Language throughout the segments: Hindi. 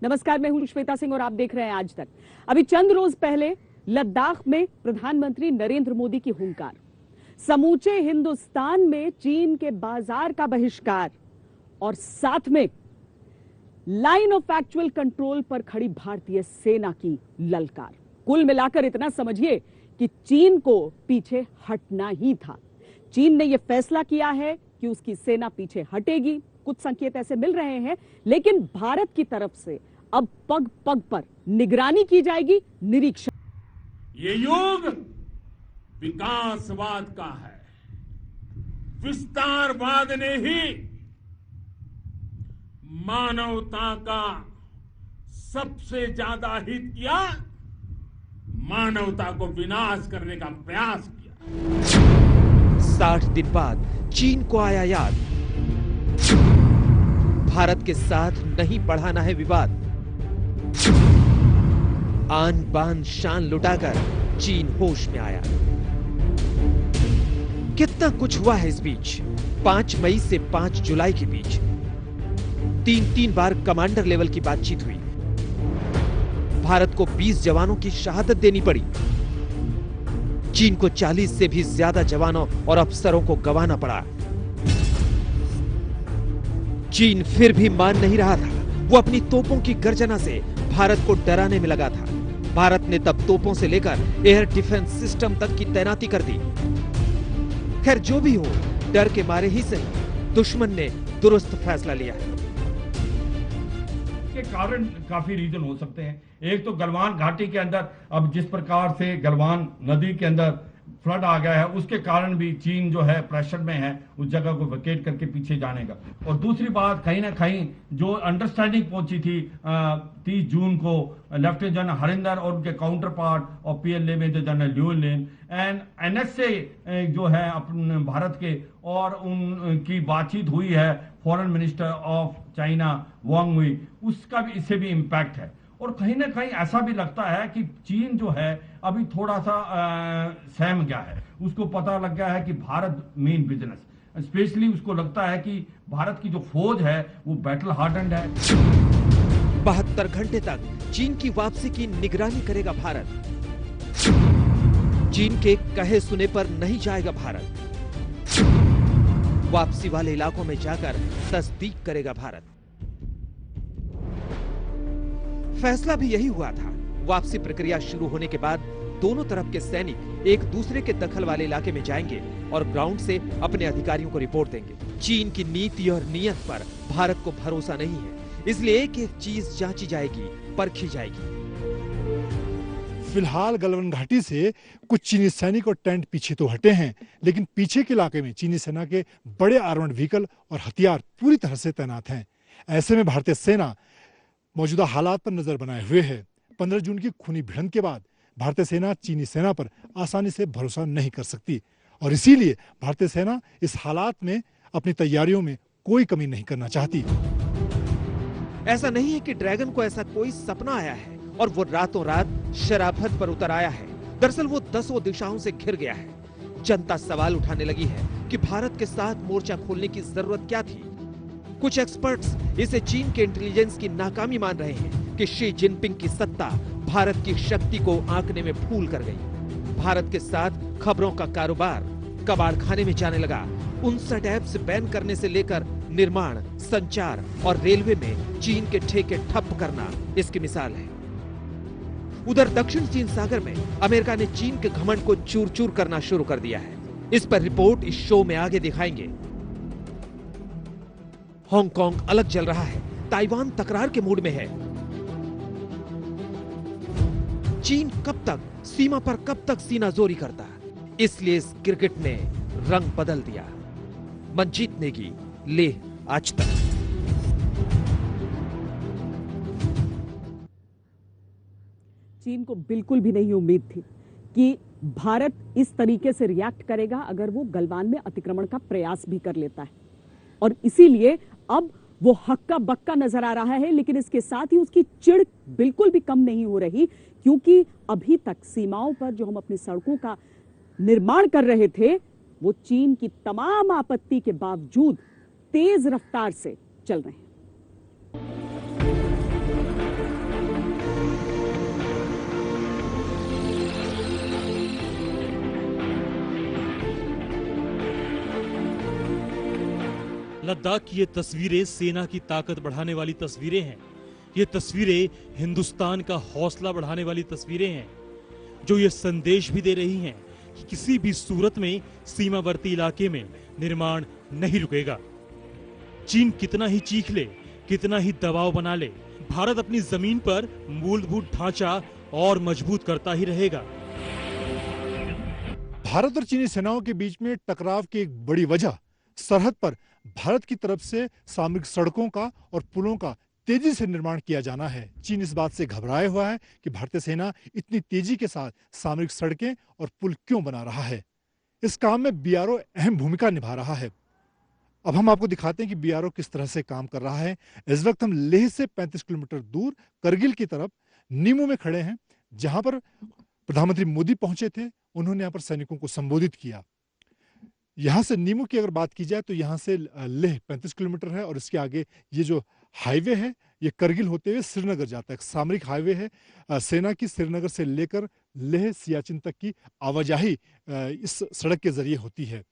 नमस्कार, मैं हूं श्वेता सिंह और आप देख रहे हैं आज तक। अभी चंद रोज पहले लद्दाख में प्रधानमंत्री नरेंद्र मोदी की हुंकार, समूचे हिंदुस्तान में चीन के बाजार का बहिष्कार और साथ में लाइन ऑफ एक्चुअल कंट्रोल पर खड़ी भारतीय सेना की ललकार। कुल मिलाकर इतना समझिए कि चीन को पीछे हटना ही था। चीन ने यह फैसला किया है कि उसकी सेना पीछे हटेगी। कुछ संकेत ऐसे मिल रहे हैं, लेकिन भारत की तरफ से अब पग पग पर निगरानी की जाएगी, निरीक्षण। ये युग विकासवाद का है। विस्तारवाद ने ही मानवता का सबसे ज्यादा हित किया, मानवता को विनाश करने का प्रयास किया। 60 दिन बाद चीन को आया याद, भारत के साथ नहीं बढ़ाना है विवाद। आन बान शान लुटाकर चीन होश में आया। कितना कुछ हुआ है इस बीच। 5 मई से 5 जुलाई के बीच 3 बार कमांडर लेवल की बातचीत हुई। भारत को 20 जवानों की शहादत देनी पड़ी। चीन को 40 से भी ज्यादा जवानों और अफसरों को गंवाना पड़ा। चीन फिर भी मान नहीं रहा था। वो अपनी तोपों की गर्जना से भारत को डराने में लगा था। भारत ने तब तोपों से लेकर एयर डिफेंस सिस्टम तक की तैनाती कर दी। खैर जो भी हो, डर के मारे ही सही, दुश्मन ने दुरुस्त फैसला लिया। के कारण काफी रीजन हो सकते हैं। एक तो गलवान घाटी के अंदर अब जिस प्रकार से गलवान नदी के अंदर फ्लड आ गया है, उसके कारण भी चीन जो है प्रेशर में है उस जगह को वेकेट करके पीछे जाने का। और दूसरी बात, कहीं ना कहीं जो अंडरस्टैंडिंग पहुंची थी 30 जून को लेफ्टिनेंट जनरल हरिंदर और उनके काउंटर पार्ट और पीएलए में जो जनरल ल्यूलेन एंड एनएसए जो है अपने भारत के, और उनकी बातचीत हुई है फॉरेन मिनिस्टर ऑफ चाइना वांग हुई, उसका भी इससे भी इम्पैक्ट है। और कहीं ना कहीं ऐसा भी लगता है कि चीन जो है अभी थोड़ा सा सहम गया है। उसको पता लग गया है कि भारत मेन बिजनेस, स्पेशली उसको लगता है कि भारत की जो फौज है वो बैटल हार्डन्ड है। 72 घंटे तक चीन की वापसी की निगरानी करेगा भारत। चीन के कहे सुने पर नहीं जाएगा भारत। वापसी वाले इलाकों में जाकर तस्दीक करेगा भारत। फैसला भी यही हुआ था। वापसी प्रक्रिया शुरू होने के बाद दोनों तरफ के सैनिक एक दूसरे के दखल वाले इलाके में जाएंगे और ग्राउंड से अपने अधिकारियों को रिपोर्ट देंगे। चीन की नीति और नीयत पर भारत को भरोसा नहीं है, इसलिए एक एक चीज जांची जाएगी, परखी जाएगी। फिलहाल गलवान घाटी से कुछ चीनी सैनिक और टेंट पीछे तो हटे हैं, लेकिन पीछे के इलाके में चीनी सेना के बड़े आर्मर्ड व्हीकल और हथियार पूरी तरह से तैनात हैं। ऐसे में भारतीय सेना मौजूदा हालात पर नजर बनाए हुए है। 15 जून की खूनी भिड़ंत के बाद भारतीय सेना चीनी सेना पर आसानी से भरोसा नहीं कर सकती और इसीलिए भारतीय सेना इस हालात में अपनी तैयारियों में कोई कमी नहीं करना चाहती। ऐसा नहीं है कि ड्रैगन को ऐसा कोई सपना आया है और वो रातों रात शराफत पर उतर आया है। दरअसल वो 10 दिशाओं से घिर गया है। जनता सवाल उठाने लगी है कि भारत के साथ मोर्चा खोलने की जरूरत क्या थी। कुछ एक्सपर्ट्स इसे चीन के इंटेलिजेंस की नाकामी मान रहे हैं कि शी जिनपिंग की सत्ता भारत की शक्ति को आंकने में भूल कर गई। भारत के साथ खबरों का कारोबार कबाड़ खाने में जाने लगा। 59 ऐप्स बैन करने से लेकर निर्माण, संचार और रेलवे में चीन के ठेके ठप करना इसकी मिसाल है। उधर दक्षिण चीन सागर में अमेरिका ने चीन के घमंड को चूर चूर करना शुरू कर दिया है। इस पर रिपोर्ट इस शो में आगे दिखाएंगे। हांगकांग अलग जल रहा है, ताइवान तकरार के मूड में है। चीन कब तक सीमा पर कब तक सीनाजोरी करता, इसलिए इस क्रिकेट ने रंग बदल दिया। मंजीत नेगी, लेह, आज तक। चीन को बिल्कुल भी नहीं उम्मीद थी कि भारत इस तरीके से रिएक्ट करेगा अगर वो गलवान में अतिक्रमण का प्रयास भी कर लेता है, और इसीलिए अब वो हक्का बक्का नजर आ रहा है। लेकिन इसके साथ ही उसकी चिढ़ बिल्कुल भी कम नहीं हो रही, क्योंकि अभी तक सीमाओं पर जो हम अपनी सड़कों का निर्माण कर रहे थे वो चीन की तमाम आपत्ति के बावजूद तेज रफ्तार से चल रहे हैं। लद्दाख की ये तस्वीरें सेना की ताकत बढ़ाने वाली तस्वीरें हैं। ये तस्वीरें हिंदुस्तान का हौसला बढ़ाने वाली तस्वीरें हैं, जो ये संदेश भी दे रही हैं कि किसी भी सूरत में सीमावर्ती इलाके में निर्माण नहीं रुकेगा। चीन कितना ही चीख ले, कितना ही दबाव बना ले, भारत अपनी जमीन पर मूलभूत ढांचा और मजबूत करता ही रहेगा। भारत और चीनी सेनाओं के बीच में टकराव की एक बड़ी वजह सरहद पर भारत की तरफ से सामरिक सड़कों का और पुलों का तेजी से निर्माण किया जाना है। चीन इस बात से घबराया हुआ है कि भारतीय सेना इतनी तेजी के साथ सामरिक सड़कें और पुल क्यों बना रहा है। इस काम में बीआरओ अहम भूमिका निभा रहा है। अब हम आपको दिखाते हैं कि बीआरओ किस तरह से काम कर रहा है। इस वक्त हम लेह से 35 किलोमीटर दूर करगिल की तरफ नीमू में खड़े हैं, जहां पर प्रधानमंत्री मोदी पहुंचे थे। उन्होंने यहाँ पर सैनिकों को संबोधित किया। यहाँ से नीमू की अगर बात की जाए तो यहाँ से लेह 35 किलोमीटर है और इसके आगे ये जो हाईवे है ये करगिल होते हुए श्रीनगर जाता है। सामरिक हाईवे है। सेना की श्रीनगर से लेकर लेह सियाचिन तक की आवाजाही इस सड़क के जरिए होती है।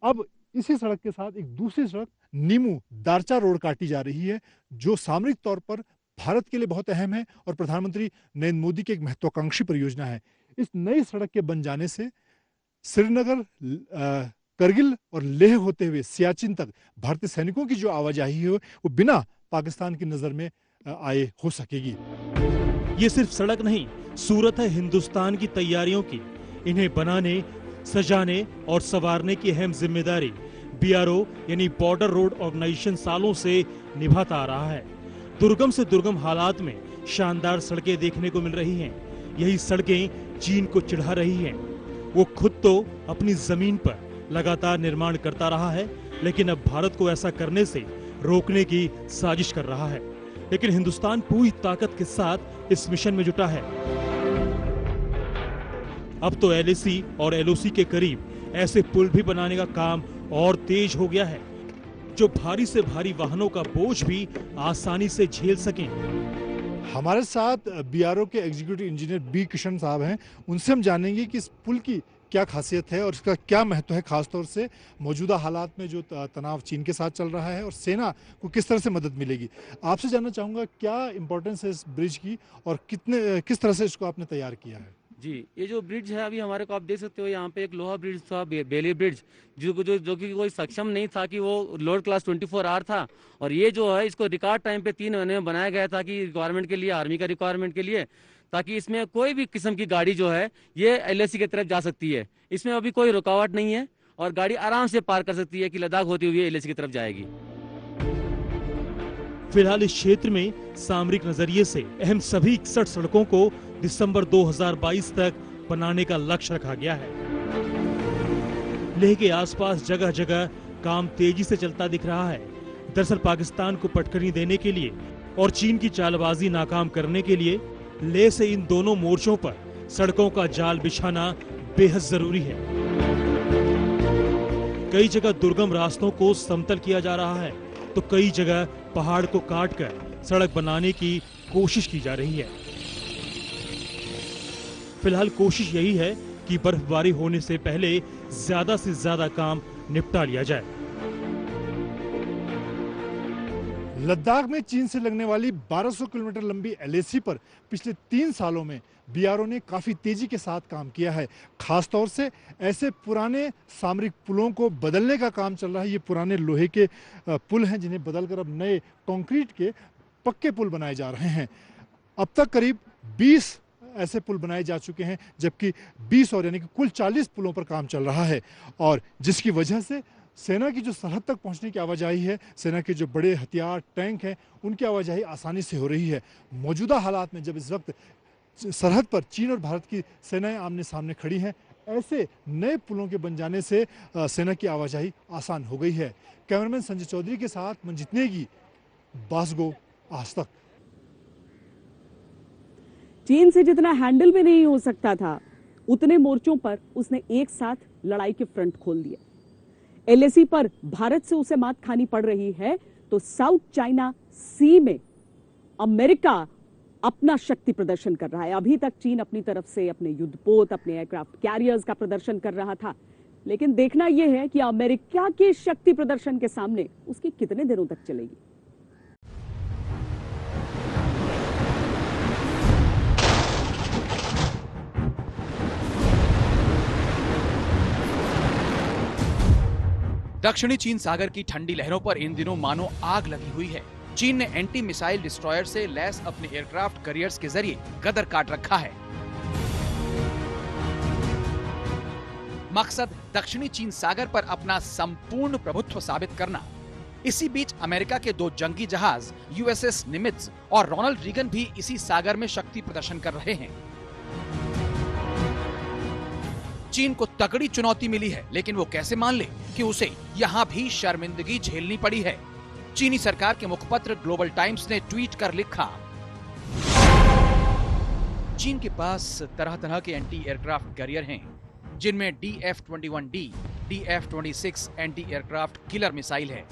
अब इसी सड़क के साथ एक दूसरी सड़क नीमू दारचा रोड काटी जा रही है, जो सामरिक तौर पर भारत के लिए बहुत अहम है और प्रधानमंत्री नरेंद्र मोदी की एक महत्वाकांक्षी परियोजना है। इस नई सड़क के बन जाने से श्रीनगर, करगिल और लेह होते हुए सियाचिन तक भारतीय सैनिकों की जो आवाजाही है वो बिना पाकिस्तान की नजर में आए हो सकेगी। ये सिर्फ सड़क नहीं, सूरत है हिंदुस्तान की तैयारियों की। इन्हें बनाने, सजाने और संवारने की अहम जिम्मेदारी बीआरओ यानी बॉर्डर रोड ऑर्गेनाइजेशन सालों से निभाता आ रहा है। दुर्गम से दुर्गम हालात में शानदार सड़कें देखने को मिल रही हैं। यही सड़कें चीन को चिढ़ा रही हैं। वो खुद तो अपनी जमीन पर लगातार निर्माण करता रहा है, लेकिन अब भारत को ऐसा करने से रोकने की साजिश कर रहा है। लेकिन हिंदुस्तान पूरी ताकत के साथ इस मिशन में जुटा है। अब तो एलएसी और एलओसी के करीब ऐसे पुल भी बनाने का काम और तेज हो गया है, जो भारी से भारी वाहनों का बोझ भी आसानी से झेल सकें। हमारे साथ बीआरओ के एग्जीक्यूटिव इंजीनियर बी किशन साहब हैं। उनसे हम जानेंगे कि इस पुल की क्या खासियत है और इसका क्या महत्व है, खासतौर से मौजूदा हालात में जो तनाव चीन के साथ चल रहा है, और सेना को किस तरह से मदद मिलेगी। आपसे जानना चाहूँगा क्या इंपॉर्टेंस है इस ब्रिज की और किस तरह से इसको आपने तैयार किया है। जी, ये जो ब्रिज है अभी हमारे को आप देख सकते हो, यहाँ पे एक लोहा ब्रिज था, बेली ब्रिज, जो कि कोई सक्षम नहीं था कि वो लोअर क्लास 24R था। और ये जो है इसको रिकॉर्ड टाइम पे 3 महीने में बनाया गया था कि रिक्वायरमेंट के लिए, आर्मी का रिक्वायरमेंट के लिए, ताकि इसमें कोई भी किस्म की गाड़ी जो है ये एलएसी की तरफ जा सकती है। इसमें अभी कोई रुकावट नहीं है और गाड़ी आराम से पार कर सकती है कि लद्दाख होती हुई एलएसी की तरफ जाएगी। फिलहाल इस क्षेत्र में सामरिक नजरिए से अहम सभी 61 सड़कों को दिसंबर 2022 तक बनाने का लक्ष्य रखा गया है। लेह के आसपास जगह जगह काम तेजी से चलता दिख रहा है। दरअसल पाकिस्तान को पटखनी देने के लिए और चीन की चालबाजी नाकाम करने के लिए लेह से इन दोनों मोर्चों पर सड़कों का जाल बिछाना बेहद जरूरी है। कई जगह दुर्गम रास्तों को समतल किया जा रहा है, तो कई जगह पहाड़ को काटकर सड़क बनाने की कोशिश की जा रही है। फिलहाल कोशिश यही है कि बर्फबारी होने से पहले ज्यादा से ज्यादा काम निपटा लिया जाए। लद्दाख में चीन से लगने वाली 1200 किलोमीटर लंबी एलएसी पर पिछले 3 सालों में बीआरओ ने काफी तेजी के साथ काम किया है। खासतौर से ऐसे पुराने सामरिक पुलों को बदलने का काम चल रहा है। ये पुराने लोहे के पुल हैं, जिन्हें बदलकर अब नए कंक्रीट के पक्के पुल बनाए जा रहे हैं। अब तक करीब 20 ऐसे पुल बनाए जा चुके हैं, जबकि 20 और यानी कि कुल 40 पुलों पर काम चल रहा है, और जिसकी वजह से सेना की जो सरहद तक पहुंचने की आवाजाही है, सेना के जो बड़े हथियार, टैंक हैं, उनकी आवाजाही आसानी से हो रही है। मौजूदा हालात में जब इस वक्त सरहद पर चीन और भारत की सेनाएं आमने सामने खड़ी हैं, ऐसे नए पुलों के बन जाने से सेना की आवाजाही आसान हो गई है। कैमरामैन संजय चौधरी के साथ मंजित नेगी, बासगो, आज तक। चीन से जितना हैंडल में नहीं हो सकता था, उतने मोर्चों पर उसने एक साथ लड़ाई के फ्रंट खोल दिए। एलएसी पर भारत से उसे मात खानी पड़ रही है, तो साउथ चाइना सी में अमेरिका अपना शक्ति प्रदर्शन कर रहा है। अभी तक चीन अपनी तरफ से अपने युद्धपोत, अपने एयरक्राफ्ट कैरियर्स का प्रदर्शन कर रहा था। लेकिन देखना यह है कि अमेरिका के शक्ति प्रदर्शन के सामने उसकी कितने दिनों तक चलेगी। दक्षिणी चीन सागर की ठंडी लहरों पर इन दिनों मानो आग लगी हुई है। चीन ने एंटी मिसाइल डिस्ट्रॉयर से लैस अपने एयरक्राफ्ट कैरियर्स के जरिए गदर काट रखा है। मकसद दक्षिणी चीन सागर पर अपना संपूर्ण प्रभुत्व साबित करना। इसी बीच अमेरिका के 2 जंगी जहाज यूएसएस निमित्ज और रोनाल्ड रीगन भी इसी सागर में शक्ति प्रदर्शन कर रहे हैं। चीन को तगड़ी चुनौती मिली है, लेकिन वो कैसे मान ले कि उसे यहाँ भी शर्मिंदगी झेलनी पड़ी है। चीनी सरकार के मुखपत्र ग्लोबल टाइम्स ने ट्वीट कर लिखा, चीन के पास तरह तरह के एंटी एयरक्राफ्ट कैरियर हैं, जिनमें DF-21D, DF-26 anti aircraft killer missile है।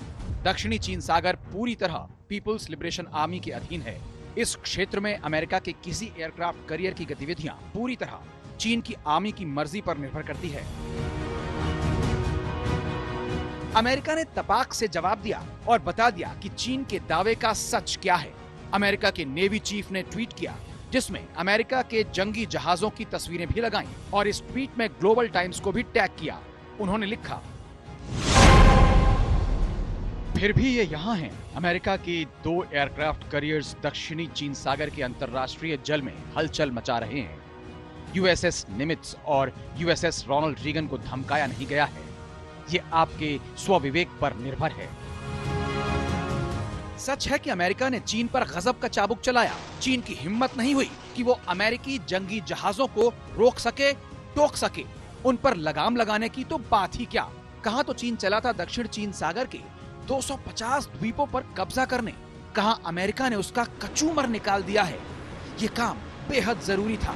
दक्षिणी चीन सागर पूरी तरह पीपुल्स लिबरेशन आर्मी के अधीन है। इस क्षेत्र में अमेरिका के किसी एयरक्राफ्ट कैरियर की गतिविधियां पूरी तरह चीन की आर्मी की मर्जी पर निर्भर करती है। अमेरिका ने तपाक से जवाब दिया और बता दिया कि चीन के दावे का सच क्या है। अमेरिका के नेवी चीफ ने ट्वीट किया, जिसमें अमेरिका के जंगी जहाजों की तस्वीरें भी लगाईं और इस ट्वीट में ग्लोबल टाइम्स को भी टैग किया। उन्होंने लिखा, फिर भी ये यहाँ हैं। अमेरिका के 2 एयरक्राफ्ट कैरियर्स दक्षिणी चीन सागर के अंतर्राष्ट्रीय जल में हलचल मचा रहे हैं। यूएसएस निमित्ज और यूएसएस रोनाल्ड रीगन को धमकाया नहीं गया है। ये आपके स्वविवेक पर निर्भर है। सच है कि अमेरिका ने चीन पर गजब का चाबुक चलाया। चीन की हिम्मत नहीं हुई कि वो अमेरिकी जंगी जहाजों को रोक सके, टोक सके। उन पर लगाम लगाने की तो बात ही क्या। कहां तो चीन चला था दक्षिण चीन सागर के 250 द्वीपों पर कब्जा करने, कहां अमेरिका ने उसका कचूमर निकाल दिया है। ये काम बेहद जरूरी था।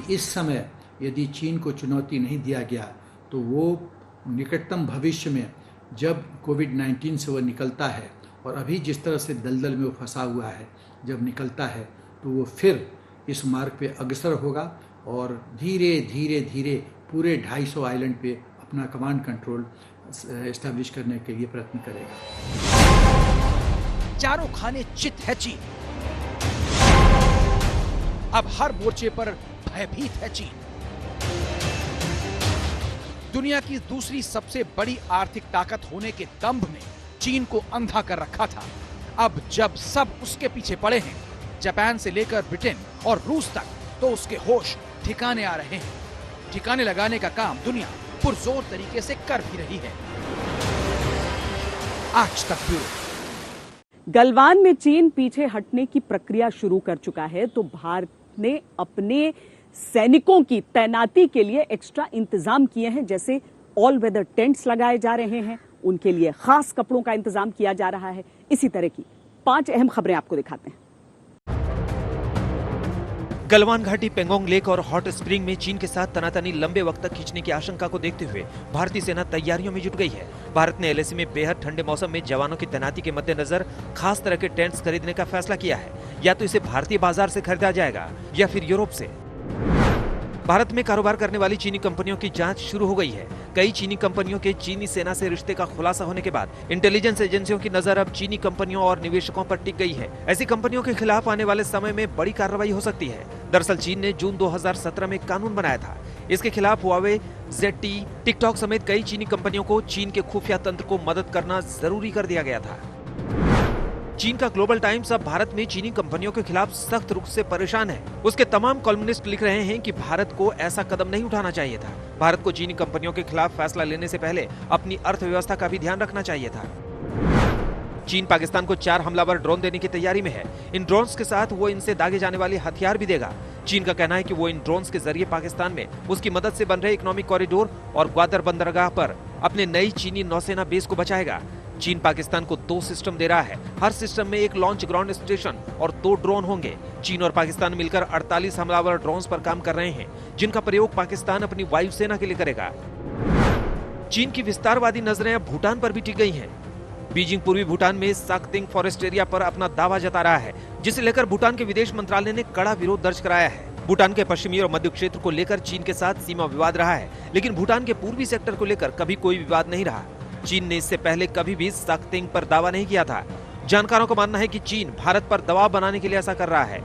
इस समय यदि चीन को चुनौती नहीं दिया गया तो वो निकटतम भविष्य में जब कोविड-19 से वो निकलता है और अभी जिस तरह से दलदल में वो फंसा हुआ है, जब निकलता है तो वो फिर इस मार्ग पे अग्रसर होगा और धीरे धीरे धीरे पूरे 250 आइलैंड पे अपना कमांड कंट्रोल एस्टैब्लिश करने के लिए प्रयत्न करेगा। चारों खाने चित है चीन। अब हर मोर्चे पर भयभीत है चीन। दुनिया की दूसरी सबसे बड़ी आर्थिक ताकत होने के दंभ में चीन को अंधा कर रखा था। अब जब सब उसके पीछे पड़े हैं, जापान से लेकर ब्रिटेन और रूस तक, तो उसके होश ठिकाने आ रहे हैं। ठिकाने लगाने का काम दुनिया पुरजोर तरीके से कर भी रही है। आज तक ब्यूरो। गलवान में चीन पीछे हटने की प्रक्रिया शुरू कर चुका है, तो भारत ने अपने सैनिकों की तैनाती के लिए एक्स्ट्रा इंतजाम किए हैं। जैसे ऑल वेदर टेंट्स लगाए जा रहे हैं, उनके लिए खास कपड़ों का इंतजाम किया जा रहा है। इसी तरह की 5 अहम खबरें आपको दिखाते हैं। गलवान घाटी, पेंगोंग लेक और हॉट स्प्रिंग में चीन के साथ तनातनी लंबे वक्त तक खींचने की आशंका को देखते हुए भारतीय सेना तैयारियों में जुट गई है। भारत ने LAC में बेहद ठंडे मौसम में जवानों की तैनाती के मद्देनजर खास तरह के टेंट्स खरीदने का फैसला किया है। या तो इसे भारतीय बाजार से खरीदा जाएगा या फिर यूरोप से। भारत में कारोबार करने वाली चीनी कंपनियों की जांच शुरू हो गई है। कई चीनी कंपनियों के चीनी सेना से रिश्ते का खुलासा होने के बाद इंटेलिजेंस एजेंसियों की नजर अब चीनी कंपनियों और निवेशकों पर टिक गई है। ऐसी कंपनियों के खिलाफ आने वाले समय में बड़ी कार्रवाई हो सकती है। दरअसल चीन ने जून 2017 में कानून बनाया था। इसके खिलाफ हुआवे, ZTE, टिकटॉक समेत कई चीनी कंपनियों को चीन के खुफिया तंत्र को मदद करना जरूरी कर दिया गया था। चीन का ग्लोबल टाइम्स अब भारत में चीनी कंपनियों के खिलाफ सख्त रुख से परेशान है। उसके तमाम कॉलमनिस्ट लिख रहे हैं कि भारत को ऐसा कदम नहीं उठाना चाहिए था। भारत को चीनी कंपनियों के खिलाफ फैसला लेने से पहले अपनी अर्थव्यवस्था का भी ध्यान रखना चाहिए था। चीन पाकिस्तान को 4 हमलावर ड्रोन देने की तैयारी में है। इन ड्रोन्स के साथ वो इनसे दागे जाने वाले हथियार भी देगा। चीन का कहना है कि वो इन ड्रोन्स के जरिए पाकिस्तान में उसकी मदद से बन रहे इकोनॉमिक कॉरिडोर और ग्वादर बंदरगाह पर अपने नई चीनी नौसेना बेस को बचाएगा। चीन पाकिस्तान को 2 सिस्टम दे रहा है। हर सिस्टम में एक लॉन्च ग्राउंड स्टेशन और 2 ड्रोन होंगे। चीन और पाकिस्तान मिलकर 48 हमलावर ड्रोन्स पर काम कर रहे हैं, जिनका प्रयोग पाकिस्तान अपनी वायुसेना के लिए करेगा। चीन की विस्तारवादी नजरें अब भूटान पर भी टिक गई हैं। बीजिंग पूर्वी भूटान में साकतिंग फॉरेस्ट एरिया पर अपना दावा जता रहा है, जिसे लेकर भूटान के विदेश मंत्रालय ने कड़ा विरोध दर्ज कराया है। भूटान के पश्चिमी और मध्य क्षेत्र को लेकर चीन के साथ सीमा विवाद रहा है, लेकिन भूटान के पूर्वी सेक्टर को लेकर कभी कोई विवाद नहीं रहा। चीन ने इससे पहले कभी भी साक्तेंग पर दावा नहीं किया था। जानकारों का मानना है कि चीन भारत पर दबाव बनाने के लिए ऐसा कर रहा है।